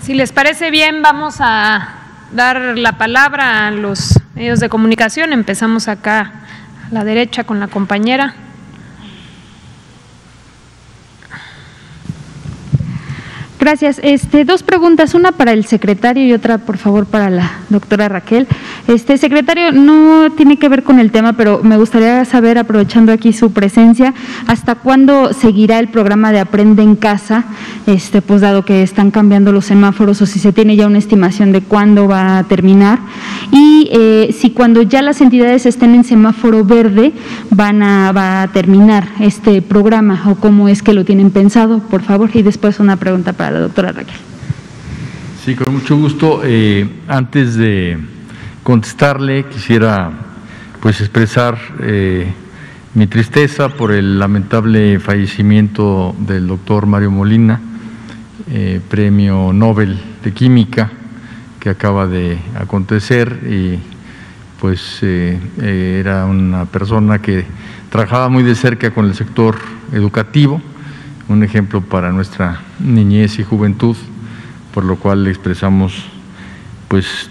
Si les parece bien, vamos a dar la palabra a los medios de comunicación. Empezamos acá a la derecha con la compañera. Gracias. Dos preguntas, una para el secretario y otra, por favor, para la doctora Raquel. Secretario, no tiene que ver con el tema, pero me gustaría saber, aprovechando aquí su presencia, ¿hasta cuándo seguirá el programa de Aprende en Casa? Pues dado que están cambiando los semáforos, o si se tiene ya una estimación de cuándo va a terminar, y si cuando ya las entidades estén en semáforo verde va a terminar este programa, o cómo es que lo tienen pensado, por favor. Y después una pregunta para la doctora Raquel. Sí, con mucho gusto. Antes de contestarle, quisiera pues expresar mi tristeza por el lamentable fallecimiento del doctor Mario Molina, premio Nobel de Química, que acaba de acontecer, y pues era una persona que trabajaba muy de cerca con el sector educativo, un ejemplo para nuestra niñez y juventud, por lo cual le expresamos pues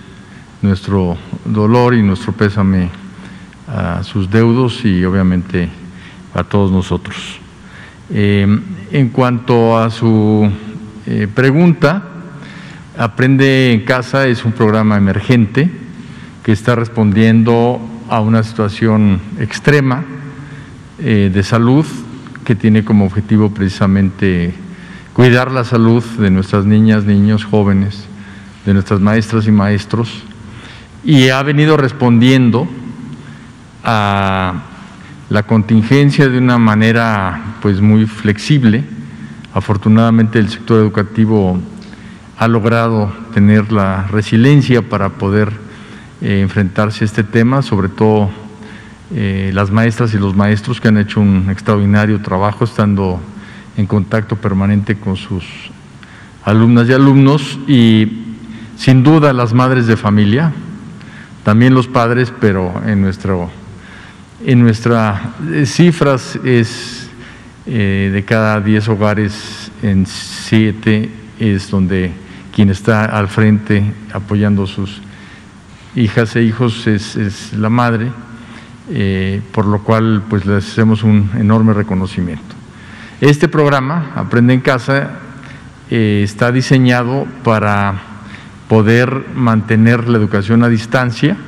nuestro dolor y nuestro pésame a sus deudos y obviamente a todos nosotros. En cuanto a su pregunta, Aprende en Casa es un programa emergente que está respondiendo a una situación extrema de salud, que tiene como objetivo precisamente cuidar la salud de nuestras niñas, niños, jóvenes, de nuestras maestras y maestros, y ha venido respondiendo a la contingencia de una manera pues muy flexible. Afortunadamente el sector educativo ha logrado tener la resiliencia para poder enfrentarse a este tema, sobre todo las maestras y los maestros, que han hecho un extraordinario trabajo estando en contacto permanente con sus alumnas y alumnos, y sin duda las madres de familia, también los padres, pero en nuestras cifras es de cada 10 hogares, en 7 es donde quien está al frente apoyando a sus hijas e hijos es la madre. Por lo cual pues les hacemos un enorme reconocimiento. Este programa, Aprende en Casa, está diseñado para poder mantener la educación a distancia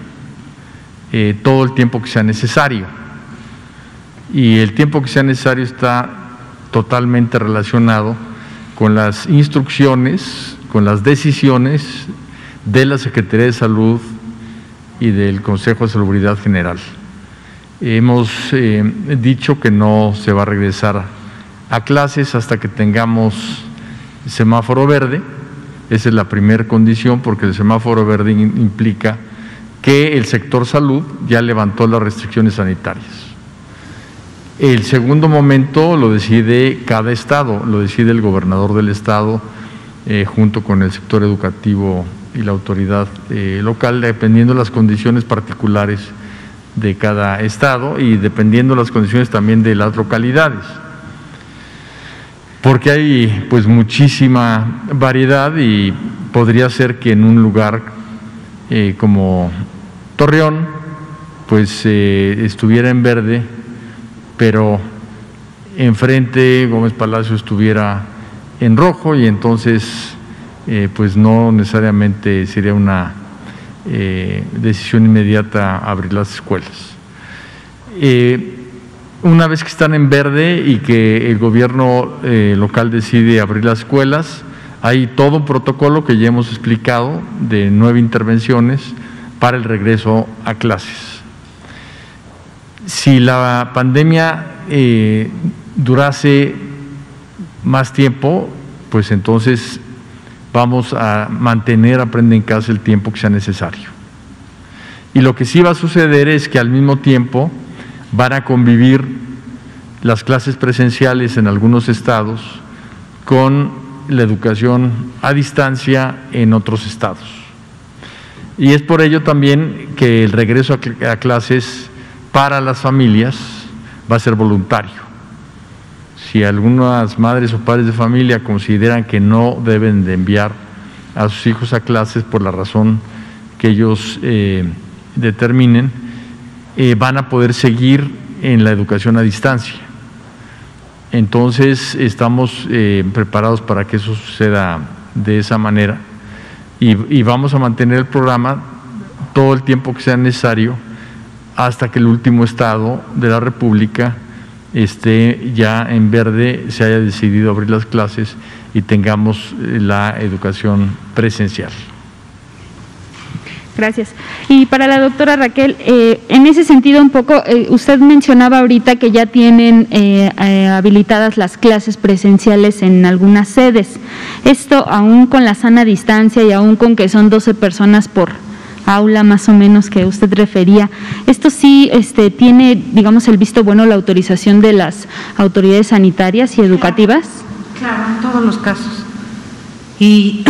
todo el tiempo que sea necesario, y el tiempo que sea necesario está totalmente relacionado con las instrucciones, con las decisiones de la Secretaría de Salud y del Consejo de Salubridad General. Hemos dicho que no se va a regresar a clases hasta que tengamos semáforo verde. Esa es la primera condición, porque el semáforo verde implica que el sector salud ya levantó las restricciones sanitarias. El segundo momento lo decide cada estado, lo decide el gobernador del estado junto con el sector educativo y la autoridad local, dependiendo de las condiciones particulares de cada estado y dependiendo de las condiciones también de las localidades, porque hay pues muchísima variedad, y podría ser que en un lugar como Torreón pues estuviera en verde, pero enfrente Gómez Palacio estuviera en rojo, y entonces pues no necesariamente sería una decisión inmediata abrir las escuelas. Una vez que están en verde y que el gobierno local decide abrir las escuelas, hay todo un protocolo que ya hemos explicado de 9 intervenciones para el regreso a clases. Si la pandemia durase más tiempo, pues entonces vamos a mantener Aprende en Casa el tiempo que sea necesario. Y lo que sí va a suceder es que al mismo tiempo van a convivir las clases presenciales en algunos estados con la educación a distancia en otros estados. Y es por ello también que el regreso a clases para las familias va a ser voluntario. Si algunas madres o padres de familia consideran que no deben de enviar a sus hijos a clases por la razón que ellos determinen, van a poder seguir en la educación a distancia. Entonces estamos preparados para que eso suceda de esa manera y vamos a mantener el programa todo el tiempo que sea necesario hasta que el último estado de la República esté ya en verde, se haya decidido abrir las clases y tengamos la educación presencial. Gracias. Y para la doctora Raquel, en ese sentido un poco, usted mencionaba ahorita que ya tienen habilitadas las clases presenciales en algunas sedes. Esto aún con la sana distancia y aún con que son 12 personas por aula más o menos que usted refería, ¿esto sí tiene, digamos, el visto bueno, la autorización de las autoridades sanitarias y educativas? Claro, en todos los casos. Y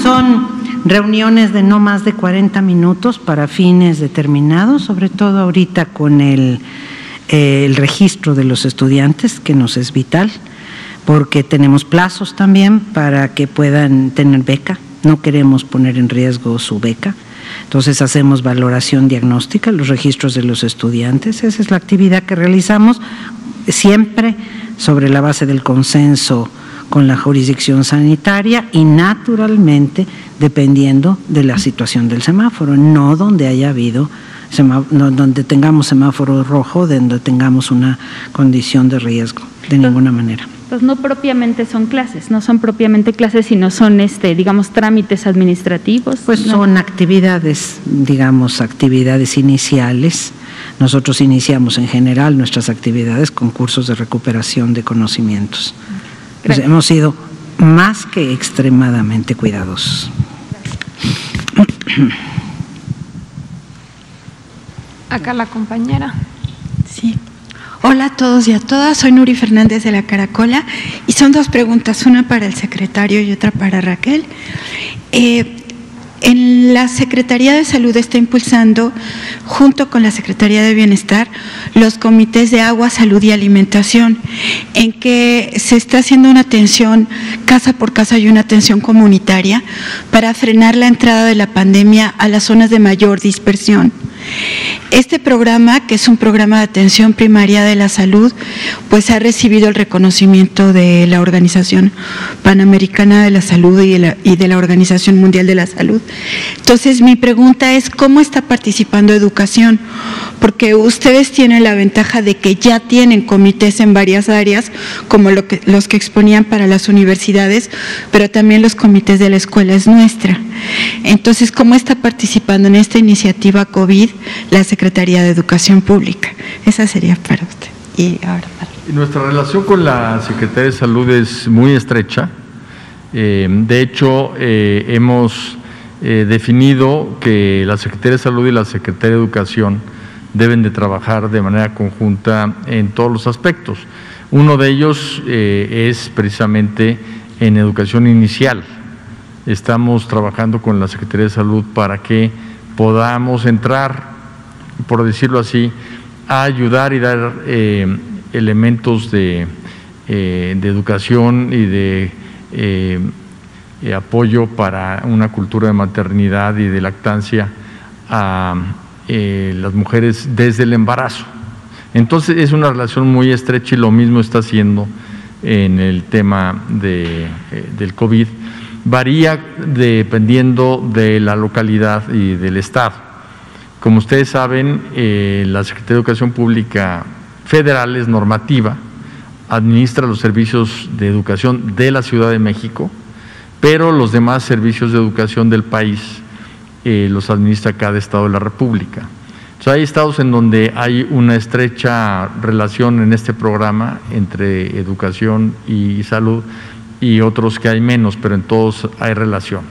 son reuniones de no más de 40 minutos para fines determinados, sobre todo ahorita con el registro de los estudiantes, que nos es vital, porque tenemos plazos también para que puedan tener beca, no queremos poner en riesgo su beca. Entonces hacemos valoración diagnóstica, los registros de los estudiantes, esa es la actividad que realizamos siempre sobre la base del consenso con la jurisdicción sanitaria y naturalmente dependiendo de la situación del semáforo, no donde haya habido, no donde tengamos semáforo rojo, donde tengamos una condición de riesgo, de ninguna manera. Pues no propiamente son clases, no son propiamente clases, sino son, digamos, trámites administrativos. Pues ¿no? Son actividades, digamos, actividades iniciales. Nosotros iniciamos en general nuestras actividades con cursos de recuperación de conocimientos. Pues hemos sido más que extremadamente cuidadosos. Acá la compañera. Sí. Hola a todos y a todas, soy Nuri Fernández de la Caracola y son dos preguntas, una para el secretario y otra para Raquel. En la Secretaría de Salud está impulsando, junto con la Secretaría de Bienestar, los comités de agua, salud y alimentación, en que se está haciendo una atención casa por casa y una atención comunitaria para frenar la entrada de la pandemia a las zonas de mayor dispersión. Este programa, que es un programa de atención primaria de la salud, pues ha recibido el reconocimiento de la Organización Panamericana de la Salud y de la Organización Mundial de la Salud. Entonces, mi pregunta es, ¿cómo está participando educación? Porque ustedes tienen la ventaja de que ya tienen comités en varias áreas, como los que exponían para las universidades, pero también los comités de la escuela es nuestra. Entonces, ¿cómo está participando en esta iniciativa COVID la Secretaría de Educación Pública? Esa sería para usted. Y ahora para... Nuestra relación con la Secretaría de Salud es muy estrecha. De hecho, hemos definido que la Secretaría de Salud y la Secretaría de Educación deben de trabajar de manera conjunta en todos los aspectos. Uno de ellos es precisamente en educación inicial. Estamos trabajando con la Secretaría de Salud para que podamos entrar, por decirlo así, a ayudar y dar elementos de educación y de apoyo para una cultura de maternidad y de lactancia a las mujeres desde el embarazo. Entonces es una relación muy estrecha y lo mismo está haciendo en el tema del COVID. Varía dependiendo de la localidad y del estado. Como ustedes saben, la Secretaría de Educación Pública Federal es normativa, administra los servicios de educación de la Ciudad de México, pero los demás servicios de educación del país los administra cada estado de la República. Entonces, hay estados en donde hay una estrecha relación en este programa entre educación y salud y otros que hay menos, pero en todos hay relación.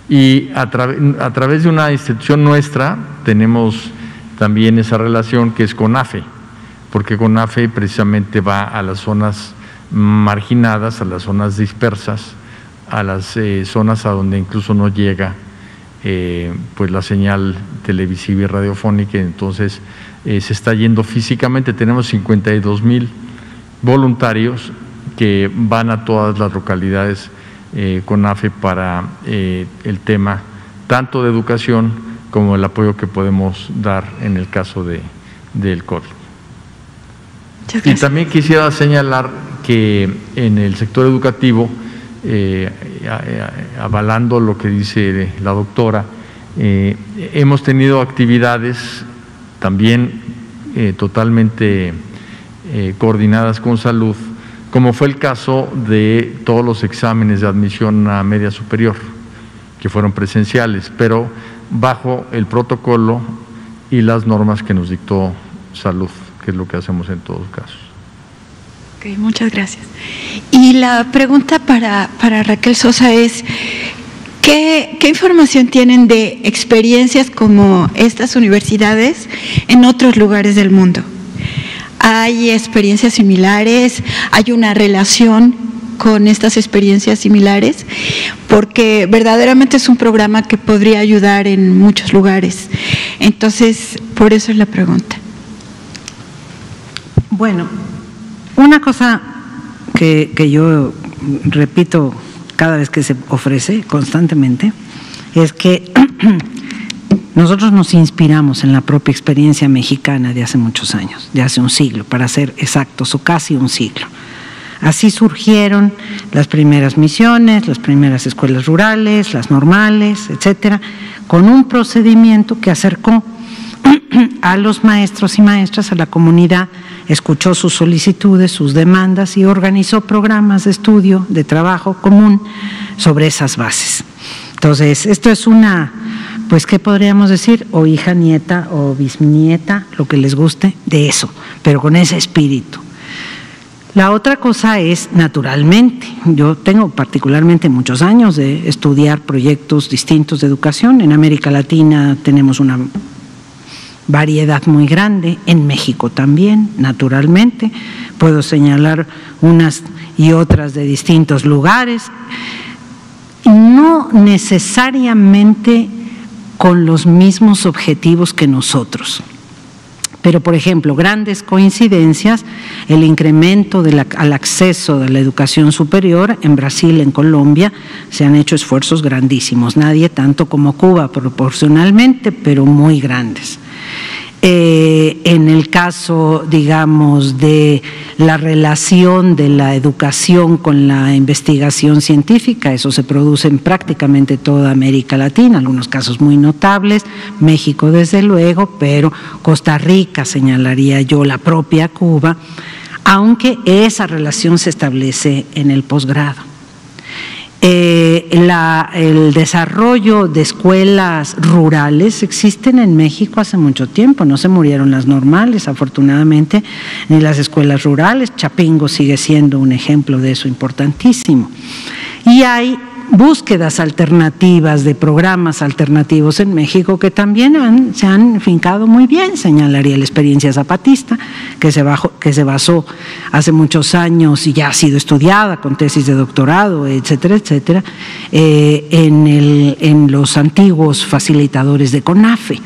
Y a través de una institución nuestra tenemos también esa relación que es CONAFE, porque CONAFE precisamente va a las zonas marginadas, a las zonas dispersas, a las zonas a donde incluso no llega pues la señal televisiva y radiofónica. Entonces se está yendo físicamente. Tenemos 52,000 voluntarios que van a todas las localidades CONAFE para el tema tanto de educación como el apoyo que podemos dar en el caso del COVID. Y también quisiera señalar que en el sector educativo, avalando lo que dice la doctora, hemos tenido actividades también totalmente coordinadas con salud, como fue el caso de todos los exámenes de admisión a media superior, que fueron presenciales, pero bajo el protocolo y las normas que nos dictó salud, que es lo que hacemos en todos casos. Ok, muchas gracias. Y la pregunta para Raquel Sosa es, ¿qué información tienen de experiencias como estas universidades en otros lugares del mundo? ¿Hay experiencias similares? ¿Hay una relación con estas experiencias similares? Porque verdaderamente es un programa que podría ayudar en muchos lugares. Entonces, por eso es la pregunta. Bueno, una cosa que yo repito cada vez que se ofrece constantemente es que nosotros nos inspiramos en la propia experiencia mexicana de hace muchos años, de hace un siglo, para ser exactos, o casi un siglo. Así surgieron las primeras misiones, las primeras escuelas rurales, las normales, etcétera, con un procedimiento que acercó a los maestros y maestras, a la comunidad, escuchó sus solicitudes, sus demandas y organizó programas de estudio, de trabajo común sobre esas bases. Entonces, esto es una, pues, ¿qué podríamos decir? O hija, nieta o bisnieta, lo que les guste, de eso, pero con ese espíritu. La otra cosa es, naturalmente, yo tengo particularmente muchos años de estudiar proyectos distintos de educación. En América Latina tenemos una variedad muy grande, en México también, naturalmente. Puedo señalar unas y otras de distintos lugares, no necesariamente con los mismos objetivos que nosotros. Pero, por ejemplo, grandes coincidencias, el incremento al acceso de la educación superior en Brasil, en Colombia, se han hecho esfuerzos grandísimos, nadie tanto como Cuba proporcionalmente, pero muy grandes. En el caso, digamos, de la relación de la educación con la investigación científica, eso se produce en prácticamente toda América Latina, algunos casos muy notables, México desde luego, pero Costa Rica, señalaría yo, la propia Cuba, aunque esa relación se establece en el posgrado. El desarrollo de escuelas rurales existen en México hace mucho tiempo, no se murieron las normales, afortunadamente, ni las escuelas rurales. Chapingo sigue siendo un ejemplo de eso importantísimo. Y hay búsquedas alternativas de programas alternativos en México que también se han fincado muy bien. Señalaría la experiencia zapatista, que se basó hace muchos años y ya ha sido estudiada con tesis de doctorado, etcétera, etcétera, en los antiguos facilitadores de CONAFE,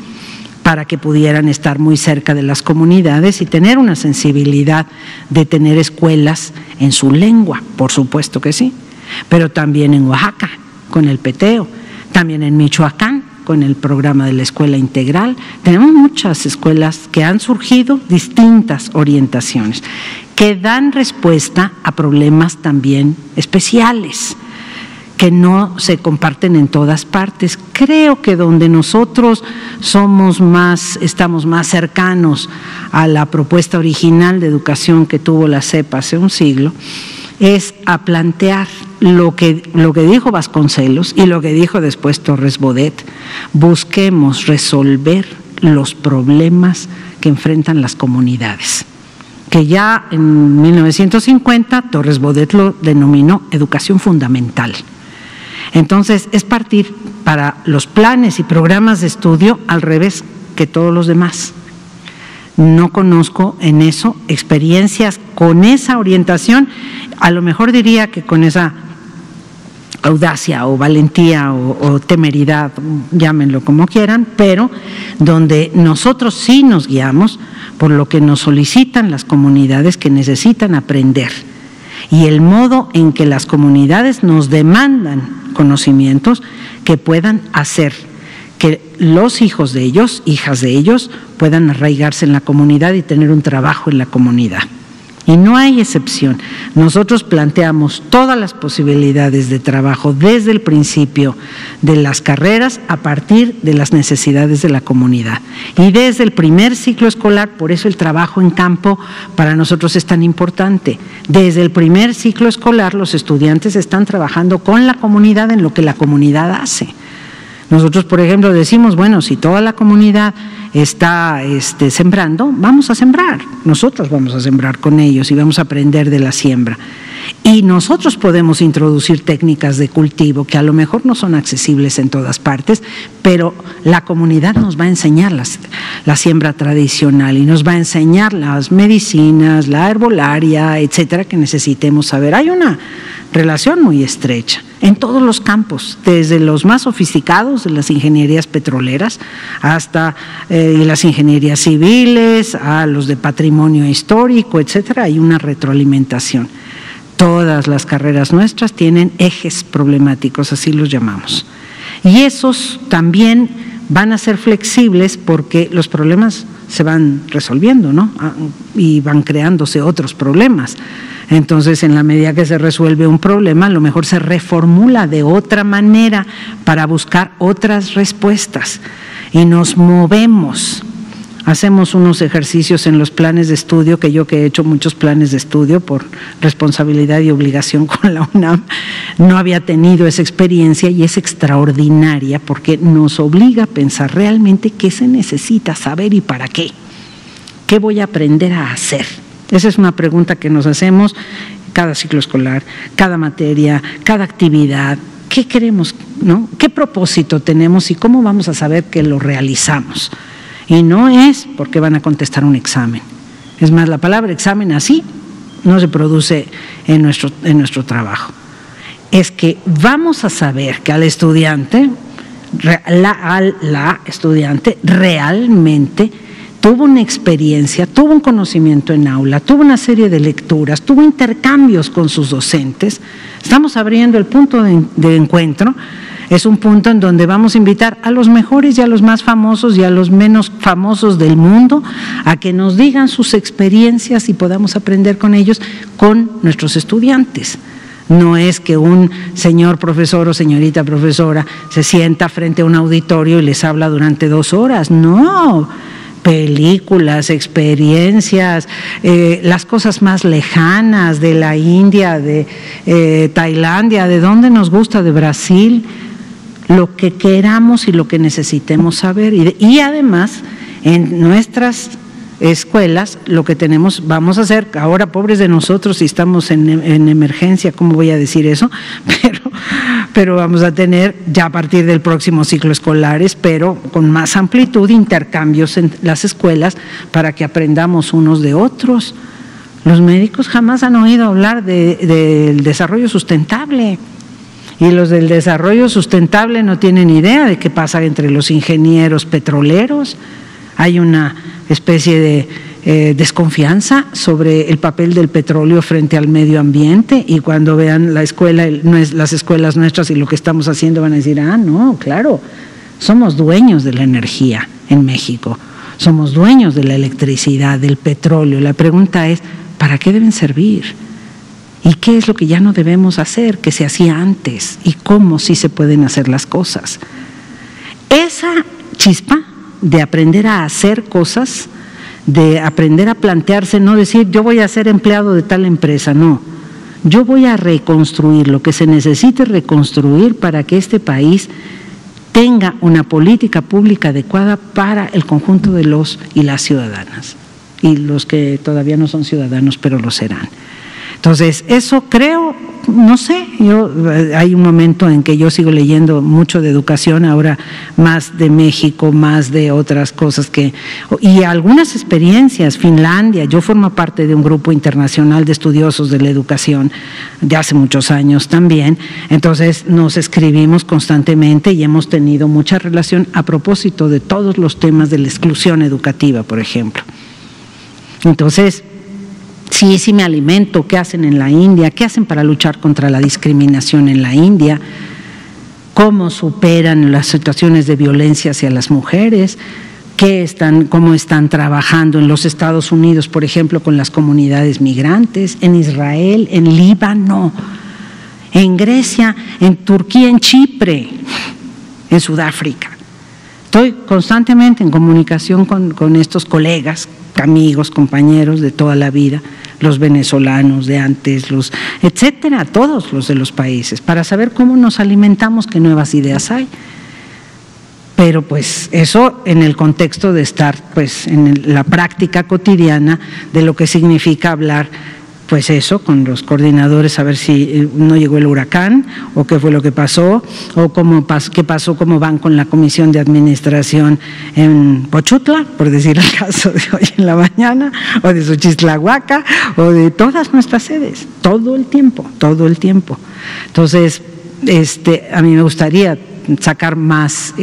para que pudieran estar muy cerca de las comunidades y tener una sensibilidad de tener escuelas en su lengua, por supuesto que sí. Pero también en Oaxaca, con el Peteo, también en Michoacán, con el programa de la escuela integral. Tenemos muchas escuelas que han surgido, distintas orientaciones, que dan respuesta a problemas también especiales, que no se comparten en todas partes. Creo que donde nosotros estamos más cercanos a la propuesta original de educación que tuvo la CEP hace un siglo, es a plantear lo que dijo Vasconcelos y lo que dijo después Torres Bodet: busquemos resolver los problemas que enfrentan las comunidades, que ya en 1950 Torres Bodet lo denominó educación fundamental. Entonces, es partir para los planes y programas de estudio al revés que todos los demás. No conozco en eso experiencias con esa orientación, a lo mejor diría que con esa audacia o valentía o temeridad, llámenlo como quieran, pero donde nosotros sí nos guiamos por lo que nos solicitan las comunidades que necesitan aprender y el modo en que las comunidades nos demandan conocimientos que puedan hacer que los hijos de ellos, hijas de ellos, puedan arraigarse en la comunidad y tener un trabajo en la comunidad. Y no hay excepción. Nosotros planteamos todas las posibilidades de trabajo desde el principio de las carreras a partir de las necesidades de la comunidad. Y desde el primer ciclo escolar, por eso el trabajo en campo para nosotros es tan importante. Desde el primer ciclo escolar los estudiantes están trabajando con la comunidad en lo que la comunidad hace. Nosotros, por ejemplo, decimos, bueno, si toda la comunidad está sembrando, vamos a sembrar, nosotros vamos a sembrar con ellos y vamos a aprender de la siembra. Y nosotros podemos introducir técnicas de cultivo que a lo mejor no son accesibles en todas partes, pero la comunidad nos va a enseñar la siembra tradicional y nos va a enseñar las medicinas, la herbolaria, etcétera, que necesitemos saber. Hay una relación muy estrecha en todos los campos, desde los más sofisticados de las ingenierías petroleras hasta las ingenierías civiles, a los de patrimonio histórico, etcétera. Hay una retroalimentación. Todas las carreras nuestras tienen ejes problemáticos, así los llamamos. Y esos también van a ser flexibles porque los problemas se van resolviendo, ¿no? Y van creándose otros problemas. Entonces, en la medida que se resuelve un problema, a lo mejor se reformula de otra manera para buscar otras respuestas. Y nos movemos. Hacemos unos ejercicios en los planes de estudio, que he hecho muchos planes de estudio por responsabilidad y obligación con la UNAM, no había tenido esa experiencia y es extraordinaria porque nos obliga a pensar realmente qué se necesita saber y para qué. ¿Qué voy a aprender a hacer? Esa es una pregunta que nos hacemos cada ciclo escolar, cada materia, cada actividad. ¿Qué queremos, no? ¿Qué propósito tenemos y cómo vamos a saber que lo realizamos? Y no es porque van a contestar un examen. Es más, la palabra examen así no se produce en nuestro trabajo. Es que vamos a saber que al estudiante, la estudiante realmente tuvo una experiencia, tuvo un conocimiento en aula, tuvo una serie de lecturas, tuvo intercambios con sus docentes. Estamos abriendo el punto de encuentro. Es un punto en donde vamos a invitar a los mejores y a los más famosos y a los menos famosos del mundo a que nos digan sus experiencias y podamos aprender con ellos, con nuestros estudiantes. No es que un señor profesor o señorita profesora se sienta frente a un auditorio y les habla durante 2 horas, no. Películas, experiencias, las cosas más lejanas de la India, de Tailandia, de donde nos gusta, de Brasil, lo que queramos y lo que necesitemos saber. Y además, en nuestras escuelas, lo que vamos a hacer, ahora pobres de nosotros si estamos en emergencia, ¿cómo voy a decir eso? Pero vamos a tener ya a partir del próximo ciclo escolar, espero, con más amplitud, intercambios en las escuelas para que aprendamos unos de otros. Los médicos jamás han oído hablar del desarrollo sustentable. Y los del desarrollo sustentable no tienen idea de qué pasa entre los ingenieros petroleros. Hay una especie de desconfianza sobre el papel del petróleo frente al medio ambiente y cuando vean las escuelas nuestras y lo que estamos haciendo van a decir, no, claro, somos dueños de la energía en México, somos dueños de la electricidad, del petróleo. La pregunta es, ¿para qué deben servir? ¿Y qué es lo que ya no debemos hacer, que se hacía antes? ¿Y cómo sí se pueden hacer las cosas? Esa chispa de aprender a hacer cosas, de aprender a plantearse, no decir yo voy a ser empleado de tal empresa, no. Yo voy a reconstruir lo que se necesite reconstruir para que este país tenga una política pública adecuada para el conjunto de los y las ciudadanas. Y los que todavía no son ciudadanos, pero lo serán. Entonces, eso creo, no sé, hay un momento en que yo sigo leyendo mucho de educación, ahora más de México, más de otras cosas y algunas experiencias, Finlandia, yo formo parte de un grupo internacional de estudiosos de la educación de hace muchos años también, entonces nos escribimos constantemente y hemos tenido mucha relación a propósito de todos los temas de la exclusión educativa, por ejemplo. Entonces, Sí me alimento. ¿Qué hacen en la India? ¿Qué hacen para luchar contra la discriminación en la India? ¿Cómo superan las situaciones de violencia hacia las mujeres? ¿Cómo están trabajando en los Estados Unidos, por ejemplo, con las comunidades migrantes? En Israel, en Líbano, en Grecia, en Turquía, en Chipre, en Sudáfrica. Estoy constantemente en comunicación con estos colegas, amigos, compañeros de toda la vida, los venezolanos de antes, etcétera, todos los de los países, para saber cómo nos alimentamos, qué nuevas ideas hay. Pero pues eso en el contexto de estar pues en la práctica cotidiana de lo que significa hablar, pues eso, con los coordinadores, a ver si no llegó el huracán o qué fue lo que pasó o qué pasó, cómo van con la comisión de administración en Pochutla, por decir el caso de hoy en la mañana, o de Xochitlahuaca, o de todas nuestras sedes, todo el tiempo. Entonces, a mí me gustaría sacar más,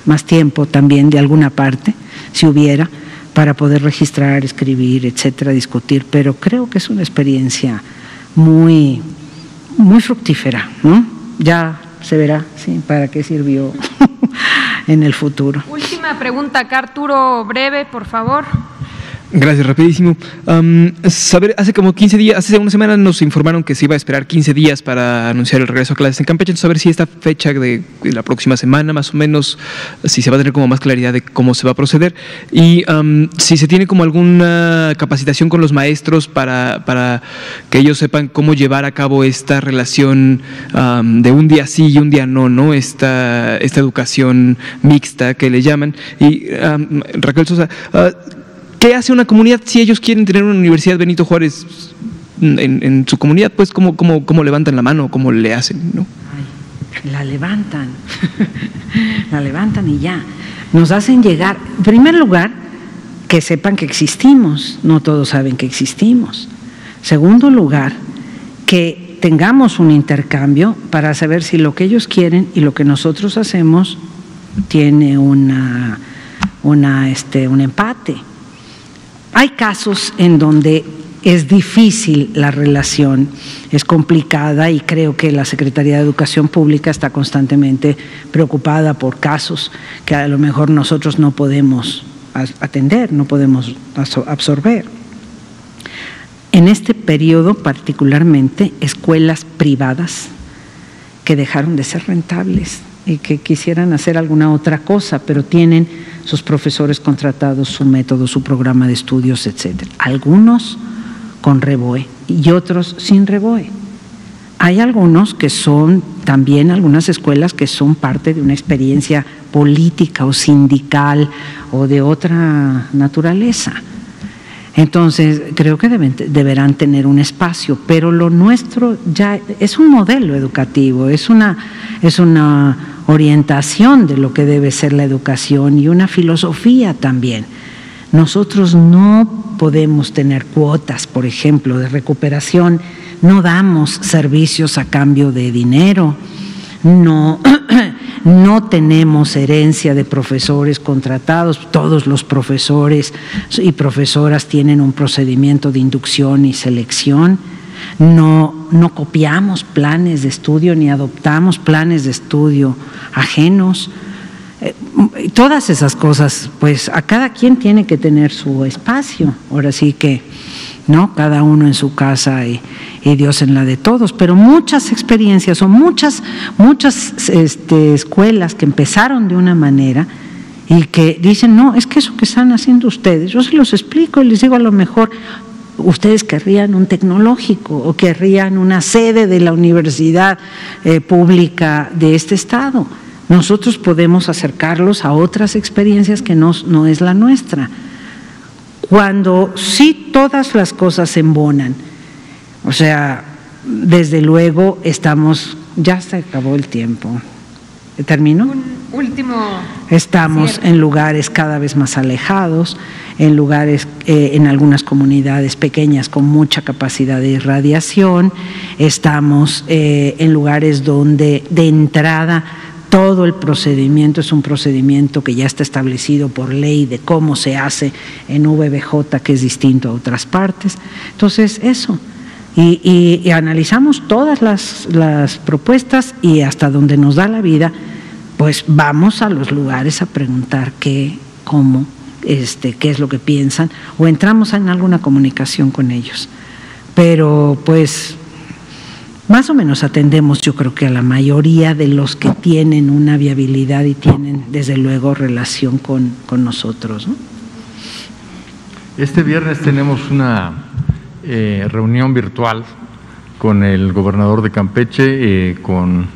más tiempo también de alguna parte, si hubiera, para poder registrar, escribir, etcétera, discutir, pero creo que es una experiencia muy, muy fructífera, ¿no? Ya se verá, sí, para qué sirvió en el futuro. Última pregunta acá, Arturo, breve, por favor. Gracias, rapidísimo. Hace como 15 días, hace una semana nos informaron que se iba a esperar 15 días para anunciar el regreso a clases en Campeche. Entonces, saber si esta fecha de la próxima semana, más o menos, si se va a tener como más claridad de cómo se va a proceder y si se tiene como alguna capacitación con los maestros para que ellos sepan cómo llevar a cabo esta relación de un día sí y un día no, esta educación mixta que le llaman. Y Raquel Sosa, ¿qué hace una comunidad si ellos quieren tener una Universidad Benito Juárez en su comunidad? Pues ¿cómo levantan la mano? ¿Cómo le hacen? ¿No? Ay, la levantan y ya. Nos hacen llegar, en primer lugar, que sepan que existimos. No todos saben que existimos. Segundo lugar, que tengamos un intercambio para saber si lo que ellos quieren y lo que nosotros hacemos tiene un empate. Hay casos en donde es difícil la relación, es complicada y creo que la Secretaría de Educación Pública está constantemente preocupada por casos que a lo mejor nosotros no podemos atender, no podemos absorber. En este periodo particularmente, escuelas privadas que dejaron de ser rentables y que quisieran hacer alguna otra cosa, pero tienen sus profesores contratados, su método, su programa de estudios, etcétera. Algunos con REBOE y otros sin REBOE. Hay algunos que son también algunas escuelas que son parte de una experiencia política o sindical o de otra naturaleza. Entonces, creo que deberán tener un espacio, pero lo nuestro ya es un modelo educativo, es una orientación de lo que debe ser la educación y una filosofía también. Nosotros no podemos tener cuotas, por ejemplo, de recuperación, no damos servicios a cambio de dinero, no tenemos herencia de profesores contratados, todos los profesores y profesoras tienen un procedimiento de inducción y selección, no copiamos planes de estudio ni adoptamos planes de estudio ajenos. Todas esas cosas, pues a cada quien tiene que tener su espacio, ahora sí que, ¿no? Cada uno en su casa y Dios en la de todos, pero muchas experiencias o muchas escuelas que empezaron de una manera y que dicen, no, es que eso que están haciendo ustedes, yo se los explico y les digo, a lo mejor ustedes querrían un tecnológico o querrían una sede de la universidad pública de este estado. Nosotros podemos acercarlos a otras experiencias que no es la nuestra. Cuando sí todas las cosas se embonan, o sea, desde luego ya se acabó el tiempo. ¿Termino? Un último. Estamos cierre. en lugares cada vez más alejados, en lugares, en algunas comunidades pequeñas con mucha capacidad de irradiación, estamos en lugares donde de entrada todo el procedimiento es un procedimiento que ya está establecido por ley de cómo se hace en VBJ, que es distinto a otras partes. Entonces, eso. Y analizamos todas las propuestas y hasta donde nos da la vida, pues vamos a los lugares a preguntar qué, cómo, qué es lo que piensan, o entramos en alguna comunicación con ellos. Pero pues más o menos atendemos, yo creo que a la mayoría de los que tienen una viabilidad y tienen desde luego relación con nosotros, ¿no? Este viernes tenemos una reunión virtual con el gobernador de Campeche, con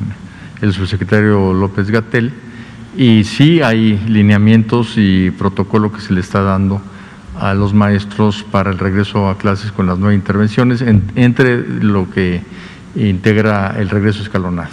el subsecretario López-Gatell, y sí hay lineamientos y protocolo que se le está dando a los maestros para el regreso a clases con las 9 intervenciones, entre lo que integra el regreso escalonado.